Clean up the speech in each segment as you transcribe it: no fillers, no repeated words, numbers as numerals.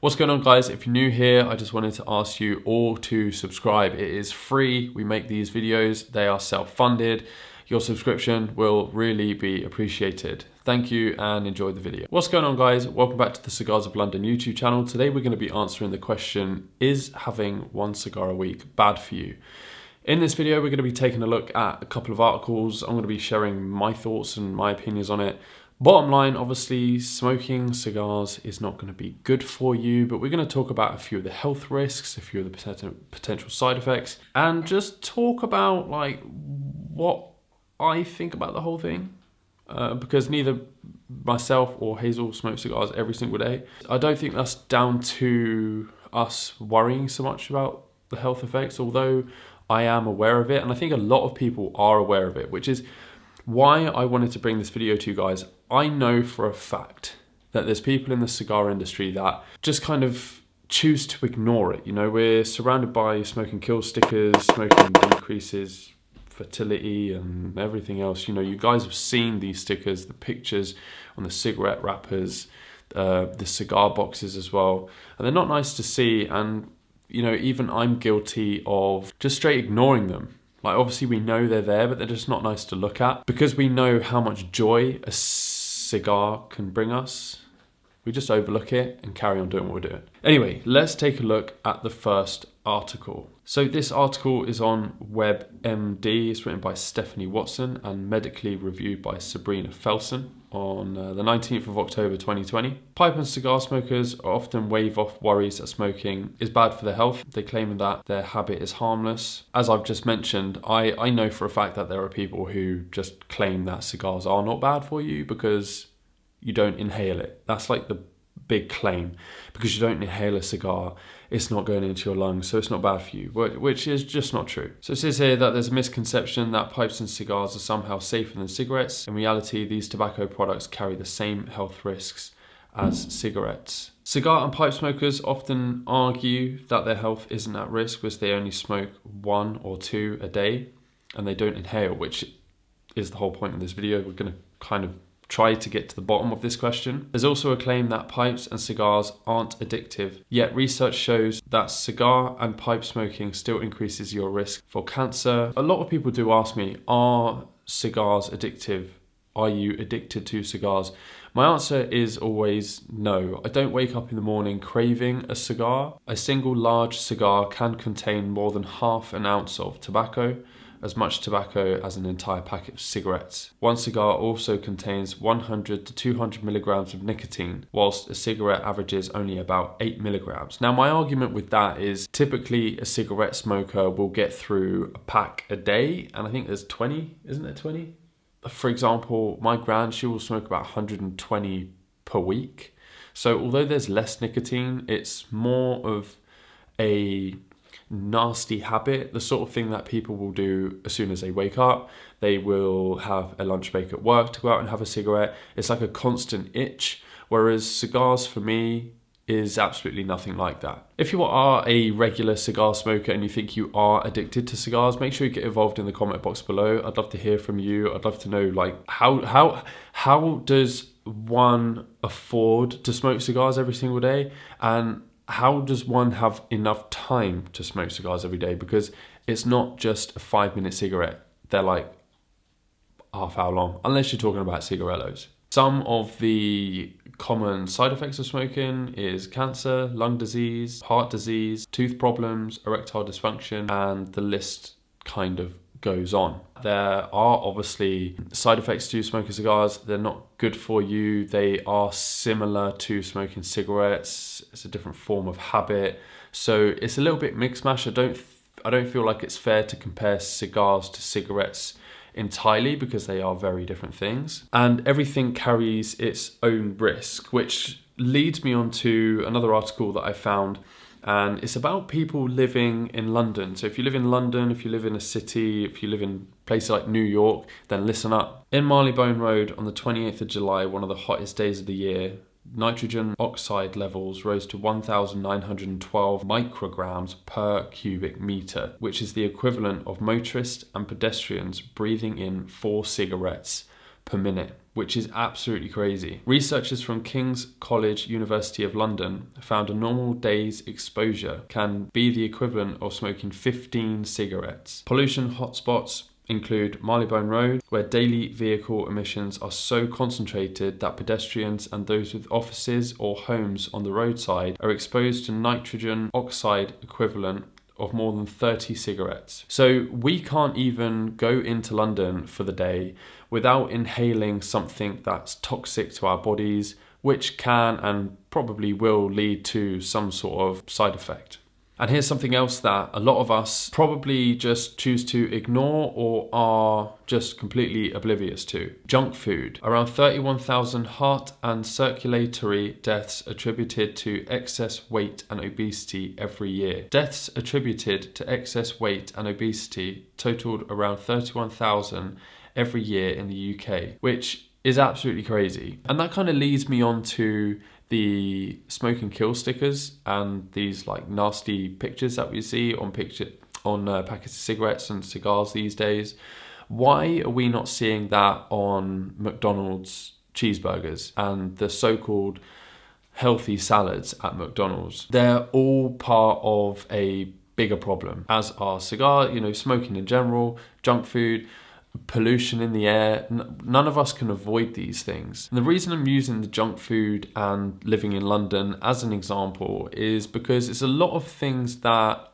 What's going on, guys? If you're new here, I just wanted to ask you all to subscribe. It is free. We make these videos. They are self-funded. Your subscription will really be appreciated. Thank you and enjoy the video. What's going on, guys? Welcome back to the Cigars of London YouTube channel. Today we're going to be answering the question, is having one cigar a week bad for you? In this video, we're going to be taking a look at a couple of articles. I'm going to be sharing my thoughts and my opinions on it. Bottom line, obviously, smoking cigars is not going to be good for you, but we're going to talk about a few of the health risks, a few of the potential side effects, and just talk about like what I think about the whole thing. Because neither myself or Hazel smoke cigars every single day. I don't think that's down to us worrying so much about the health effects, although I am aware of it, and I think a lot of people are aware of it, which is why I wanted to bring this video to you guys. I know for a fact that there's people in the cigar industry that just kind of choose to ignore it. You know, we're surrounded by smoking kills stickers, smoking decreases fertility and everything else. You know, you guys have seen these stickers, the pictures on the cigarette wrappers, the cigar boxes as well, and they're not nice to see. And you know, even I'm guilty of just straight ignoring them. Like, obviously we know they're there, but they're just not nice to look at. Because we know how much joy a cigar can bring us, we just overlook it and carry on doing what we're doing. Anyway, let's take a look at the first article. So this article is on WebMD. It's written by Stephanie Watson and medically reviewed by Sabrina Felsen on the 19th of October 2020. Pipe and cigar smokers often wave off worries that smoking is bad for their health. They claim that their habit is harmless. As I've just mentioned, I know for a fact that there are people who just claim that cigars are not bad for you because you don't inhale it. That's like the big claim. Because you don't inhale a cigar, it's not going into your lungs, so it's not bad for you, which is just not true. So it says here that there's a misconception that pipes and cigars are somehow safer than cigarettes. In reality, these tobacco products carry the same health risks as cigarettes. Cigar and pipe smokers often argue that their health isn't at risk because they only smoke 1 or 2 a day and they don't inhale, which is the whole point of this video. We're going to kind of try to get to the bottom of this question. There's also a claim that pipes and cigars aren't addictive, yet research shows that cigar and pipe smoking still increases your risk for cancer. A lot of people do ask me, are cigars addictive? Are you addicted to cigars? My answer is always no. I don't wake up in the morning craving a cigar. A single large cigar can contain more than half an ounce of tobacco, as much tobacco as an entire packet of cigarettes. One cigar also contains 100 to 200 milligrams of nicotine, whilst a cigarette averages only about 8 milligrams. Now, my argument with that is typically a cigarette smoker will get through a pack a day, and I think there's 20, isn't there 20? For example, my gran, she will smoke about 120 per week. So although there's less nicotine, it's more of a nasty habit, the sort of thing that people will do as soon as they wake up. They will have a lunch break at work to go out and have a cigarette. It's like a constant itch, whereas cigars for me is absolutely nothing like that. If you are a regular cigar smoker and you think you are addicted to cigars, make sure you get involved in the comment box below. I'd love to hear from you. I'd love to know, like, how does one afford to smoke cigars every single day, and how does one have enough time to smoke cigars every day? Because it's not just a 5-minute cigarette. They're like half hour long, unless you're talking about cigarillos. Some of the common side effects of smoking is cancer, lung disease, heart disease, tooth problems, erectile dysfunction, and the list kind of goes on. There are obviously side effects to smoking cigars. They're not good for you. They are similar to smoking cigarettes. It's a different form of habit. So it's a little bit mixed mash. I don't feel like it's fair to compare cigars to cigarettes entirely because they are very different things. And everything carries its own risk, which leads me on to another article that I found. And it's about people living in London. So if you live in London, if you live in a city, if you live in places like New York, then listen up. In Marylebone Road on the 28th of July, one of the hottest days of the year, nitrogen oxide levels rose to 1,912 micrograms per cubic meter, which is the equivalent of motorists and pedestrians breathing in 4 cigarettes per minute, which is absolutely crazy. Researchers from King's College, University of London found a normal day's exposure can be the equivalent of smoking 15 cigarettes. Pollution hotspots include Marylebone Road, where daily vehicle emissions are so concentrated that pedestrians and those with offices or homes on the roadside are exposed to nitrogen oxide equivalent of more than 30 cigarettes. So we can't even go into London for the day without inhaling something that's toxic to our bodies, which can and probably will lead to some sort of side effect. And here's something else that a lot of us probably just choose to ignore or are just completely oblivious to. Junk food. Around 31,000 heart and circulatory deaths attributed to excess weight and obesity every year. Deaths attributed to excess weight and obesity totaled around 31,000 every year in the UK, which is absolutely crazy. And that kind of leads me on to the smoke and kill stickers and these like nasty pictures that we see on packets of cigarettes and cigars these days. Why are we not seeing that on McDonald's cheeseburgers and the so-called healthy salads at McDonald's? They're all part of a bigger problem, as are smoking in general, junk food, pollution in the air. None of us can avoid these things. And the reason I'm using the junk food and living in London as an example is because it's a lot of things that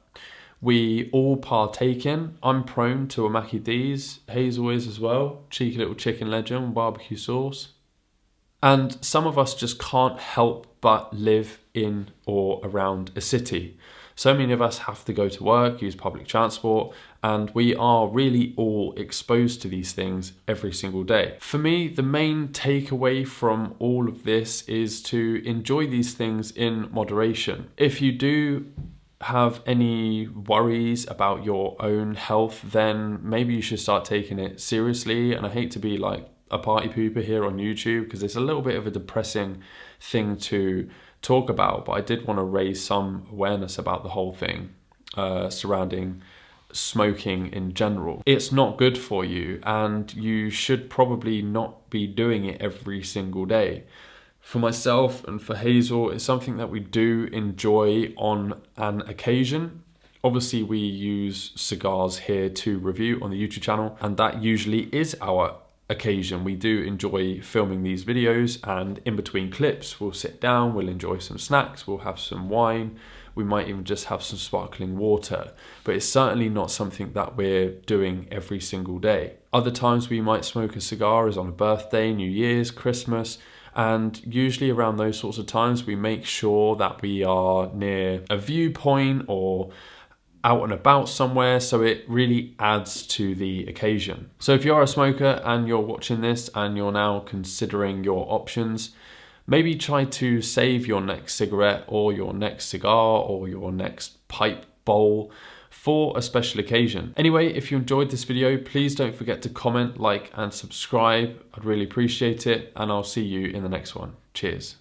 we all partake in. I'm prone to a Mackie D's. Hazel is as well. Cheeky little chicken legend, barbecue sauce. And some of us just can't help but live in or around a city. So many of us have to go to work, use public transport, and we are really all exposed to these things every single day. For me, the main takeaway from all of this is to enjoy these things in moderation. If you do have any worries about your own health, then maybe you should start taking it seriously. And I hate to be like a party pooper here on YouTube because it's a little bit of a depressing thing to talk about, but I did want to raise some awareness about the whole thing surrounding smoking in general. It's not good for you, and you should probably not be doing it every single day. For myself and for Hazel, it's something that we do enjoy on an occasion. Obviously, we use cigars here to review on the YouTube channel, and that usually is our occasion. We do enjoy filming these videos, and in between clips we'll sit down, we'll enjoy some snacks, we'll have some wine, we might even just have some sparkling water, but it's certainly not something that we're doing every single day. Other times we might smoke a cigar is on a birthday, New Year's, Christmas, and usually around those sorts of times we make sure that we are near a viewpoint or out and about somewhere, so it really adds to the occasion. So if you're a smoker and you're watching this and you're now considering your options, maybe try to save your next cigarette or your next cigar or your next pipe bowl for a special occasion. Anyway, if you enjoyed this video, please don't forget to comment, like and subscribe. I'd really appreciate it, and I'll see you in the next one. Cheers.